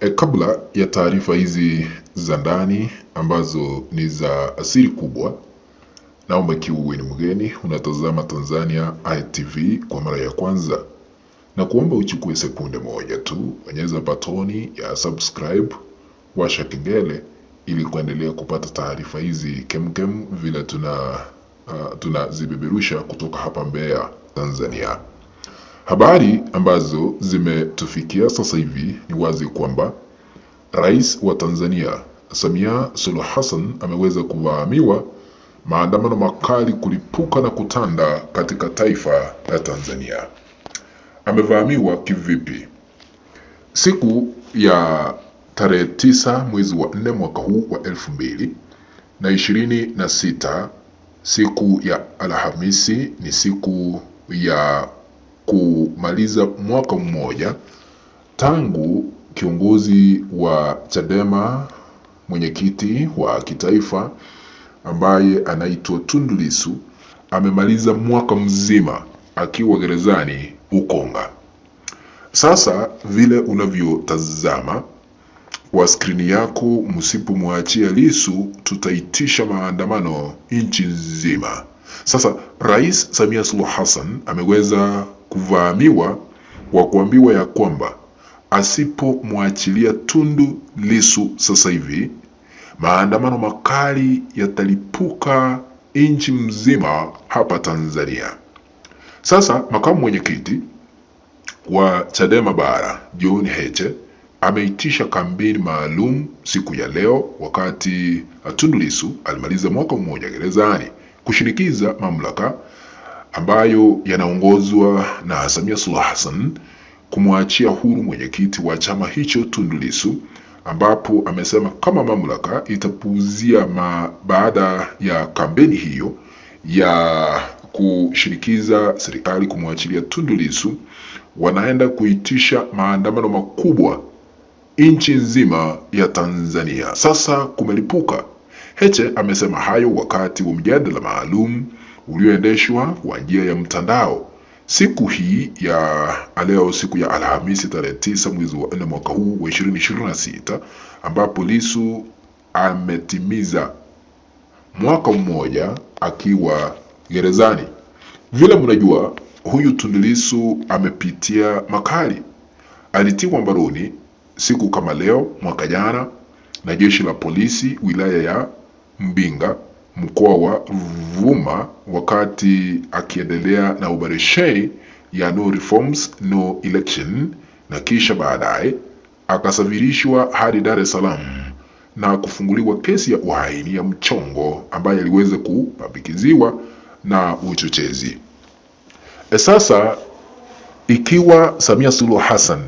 Kabla ya taarifa hizi za ndani ambazo ni za asili kubwa, naomba ikiwa wewe ni mgeni unatazama Tanzania ITV kwa mara ya kwanza, na kuomba uchukue sekunde moja tu, bonyeza batoni ya subscribe, washa kengele ili kuendelea kupata taarifa hizi kemkem vile tunazibeberusha kutoka hapa Mbeya, Tanzania. Habari ambazo zimetufikia sasa hivi ni wazi kwamba Rais wa Tanzania Samia Suluhu Hassan ameweza kuvamiwa, maandamano makali kulipuka na kutanda katika taifa la Tanzania. Amevamiwa kivipi? Siku ya tarehe 9 mwezi wa 4 mwaka huu wa 2026, siku ya Alhamisi, ni siku ya kumaliza mwaka mmoja tangu kiongozi wa Chadema, mwenyekiti wa kitaifa ambaye anaitwa Tundu Lissu amemaliza mwaka mzima akiwa gerezani Ukonga. Sasa vile unavyotazama kwa skrini yako, msipomwachia Lissu tutaitisha maandamano nchi nzima. Sasa Rais Samia Suluhu Hassan ameweza kuvamiwa kwa kuambiwa ya kwamba asipomwachilia Tundu Lissu sasa hivi maandamano makali yatalipuka nchi mzima hapa Tanzania. Sasa makamu mwenyekiti wa Chadema Bara John Heche ameitisha kampeni maalum siku ya leo, wakati Tundu Lissu alimaliza mwaka mmoja gerezani, kushinikiza mamlaka ambayo yanaongozwa na Samia Suluhu Hassan kumwachia huru mwenyekiti wa chama hicho Tundu Lissu, ambapo amesema kama mamlaka itapuuzia baada ya kampeni hiyo ya kushinikiza serikali kumwachilia Tundu Lissu, wanaenda kuitisha maandamano makubwa nchi nzima ya Tanzania. Sasa kumelipuka. Heche amesema hayo wakati wa mjadala maalum ulioendeshwa kwa njia ya mtandao siku hii ya leo, siku ya Alhamisi tarehe 9 mwezi wa 4 mwaka huu wa 2026, ambapo Lissu ametimiza mwaka mmoja akiwa gerezani. Vile mnajua, huyu Tundu Lissu amepitia makali. Alitiwa mbaroni siku kama leo mwaka jana na jeshi la polisi wilaya ya Mbinga, mkoa wa Ruvuma, wakati akiendelea na operesheni ya no reforms no election, na kisha baadaye akasafirishwa hadi Dar es Salaam na kufunguliwa kesi ya uhaini ya mchongo ambaye aliweza kupambikiziwa na uchochezi. Sasa ikiwa Samia Suluhu Hassan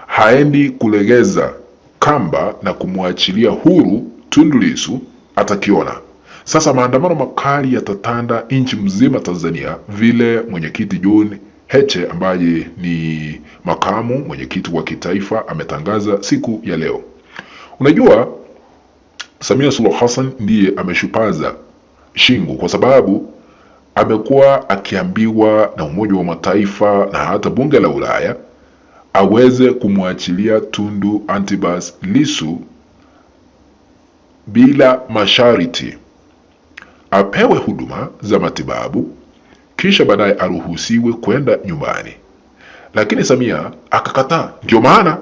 haendi kulegeza kamba na kumwachilia huru Tundu Lissu, atakiona. Sasa maandamano makali yatatanda nchi mzima Tanzania, vile mwenyekiti John Heche ambaye ni makamu mwenyekiti wa kitaifa ametangaza siku ya leo. Unajua, Samia Suluhu Hassan ndiye ameshupaza shingo, kwa sababu amekuwa akiambiwa na Umoja wa Mataifa na hata bunge la Ulaya aweze kumwachilia Tundu Antipas Lissu bila masharti, apewe huduma za matibabu kisha baadaye aruhusiwe kwenda nyumbani. Lakini Samia akakataa. Ndio maana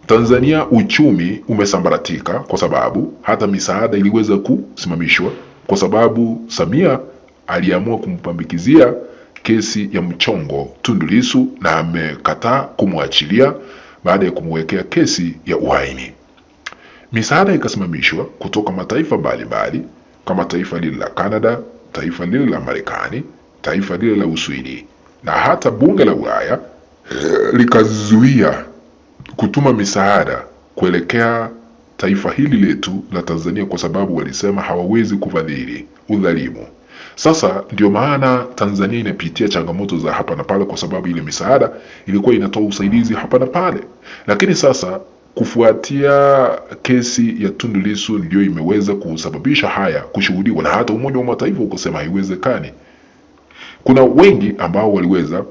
Tanzania uchumi umesambaratika, kwa sababu hata misaada iliweza kusimamishwa kwa sababu Samia aliamua kumpambikizia kesi ya mchongo Tundu Lissu na amekataa kumwachilia baada ya kumwekea kesi ya uhaini. Misaada ikasimamishwa kutoka mataifa mbalimbali kama taifa lile la Canada, taifa lile la Marekani, taifa lile la Uswidi, na hata bunge la Ulaya likazuia kutuma misaada kuelekea taifa hili letu la Tanzania, kwa sababu walisema hawawezi kufadhili udhalimu. Sasa ndio maana Tanzania inapitia changamoto za hapa na pale, kwa sababu ile misaada ilikuwa inatoa usaidizi hapa na pale. Lakini sasa kufuatia kesi ya Tundu Lissu ndio imeweza kusababisha haya kushuhudiwa, na hata Umoja wa Mataifa ukasema haiwezekani. Kuna wengi ambao waliweza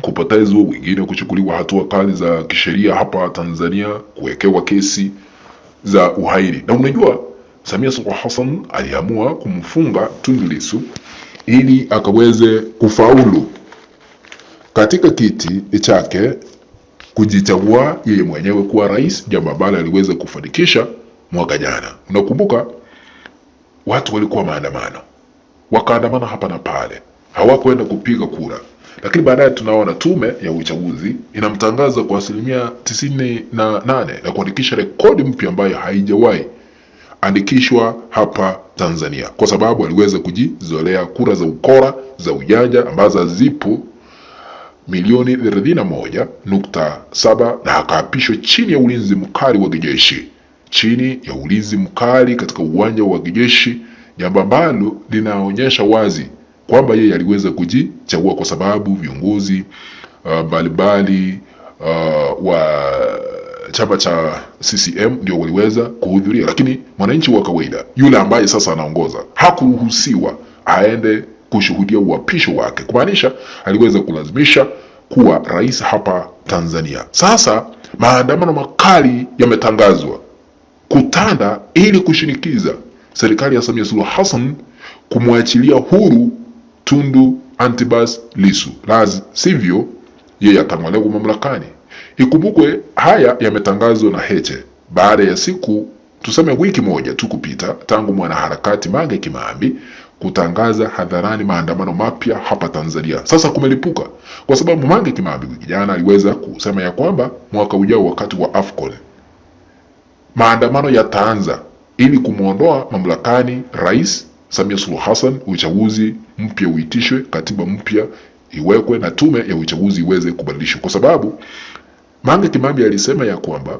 kupotezwa, wengine kuchukuliwa hatua kali za kisheria hapa Tanzania, kuwekewa kesi za uhaini. Na unajua Samia Suluhu Hassan aliamua kumfunga Tundu Lissu ili akaweze kufaulu katika kiti chake kujichagua yeye mwenyewe kuwa rais, jambo ambalo aliweza kufanikisha mwaka jana. Unakumbuka watu walikuwa maandamano, wakaandamana hapa na pale, hawakwenda kupiga kura, lakini baadaye tunaona tume ya uchaguzi inamtangaza kwa 98% na kuandikisha rekodi mpya ambayo haijawahi andikishwa hapa Tanzania, kwa sababu aliweza kujizolea kura za ukora za ujanja ambazo zipo milioni 31.7 na akaapishwa chini ya ulinzi mkali wa kijeshi, chini ya ulinzi mkali katika uwanja wa kijeshi, jambo ambalo linaonyesha wazi kwamba yeye aliweza kujichagua, kwa sababu viongozi mbalimbali wa chama cha CCM ndio waliweza kuhudhuria, lakini mwananchi wa kawaida yule ambaye sasa anaongoza hakuruhusiwa aende kushuhudia uapisho wake, kumaanisha aliweza kulazimisha kuwa rais hapa Tanzania. Sasa maandamano makali yametangazwa kutanda ili kushinikiza serikali ya Samia Suluhu Hassan kumwachilia huru Tundu Antipas Lissu, la sivyo yeye atang'olewa mamlakani. Ikumbukwe haya yametangazwa na Heche baada ya siku tuseme wiki moja tu kupita tangu mwanaharakati Mange Kimambi kutangaza hadharani maandamano mapya hapa Tanzania. Sasa kumelipuka kwa sababu Mange Kimambi wiki jana aliweza kusema ya kwamba mwaka ujao wakati wa AFCON maandamano yataanza ili kumuondoa mamlakani Rais Samia Suluhu Hassan, uchaguzi mpya uitishwe, katiba mpya iwekwe na tume ya uchaguzi iweze kubadilishwa, kwa sababu Mange Kimambi alisema ya kwamba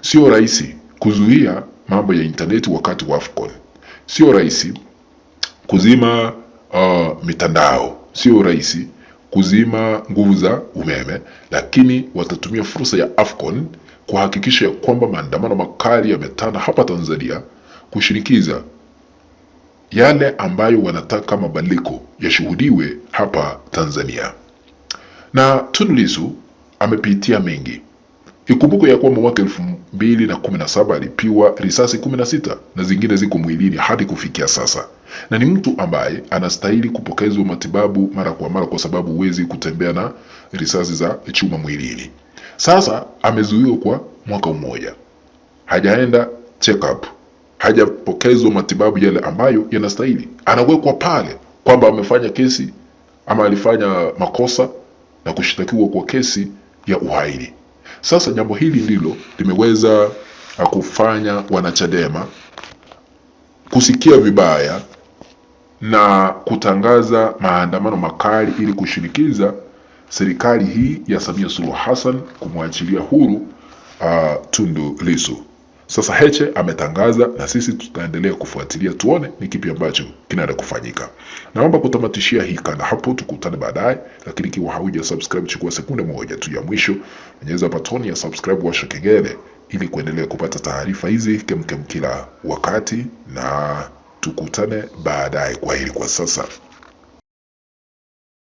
sio rahisi kuzuia mambo ya interneti wakati wa AFCON, sio rahisi kuzima mitandao, sio rahisi kuzima nguvu za umeme, lakini watatumia fursa ya AFCON kuhakikisha ya kwamba maandamano makali yametanda hapa Tanzania kushinikiza yale ambayo wanataka mabadiliko yashuhudiwe hapa Tanzania. Na Tundu Lissu amepitia mengi. Ikumbuke ya kwamba mwaka 2017 alipiwa risasi 16 na zingine ziko mwilini hadi kufikia sasa, na ni mtu ambaye anastahili kupokezwa matibabu mara kwa mara, kwa sababu huwezi kutembea na risasi za chuma mwilini. Sasa amezuiwa kwa mwaka mmoja, hajaenda check up, hajapokezwa matibabu yale ambayo yanastahili. Anawekwa pale kwamba amefanya kesi ama alifanya makosa na kushtakiwa kwa kesi ya uhaini. Sasa jambo hili ndilo limeweza kufanya wanachadema kusikia vibaya na kutangaza maandamano makali ili kushinikiza serikali hii ya Samia Suluhu Hassan kumwachilia huru Tundu Lissu. Sasa Heche ametangaza na sisi tutaendelea kufuatilia tuone ni kipi ambacho kinaenda kufanyika. Naomba kutamatishia hii kanda hapo, tukutane baadaye, lakini ikiwa hauja subscribe chukua sekunde moja tu ya mwisho, bonyeza batoni ya subscribe, washa kengele ili kuendelea kupata taarifa hizi kemkem kila wakati, na tukutane baadaye. Kwa hili kwa sasa.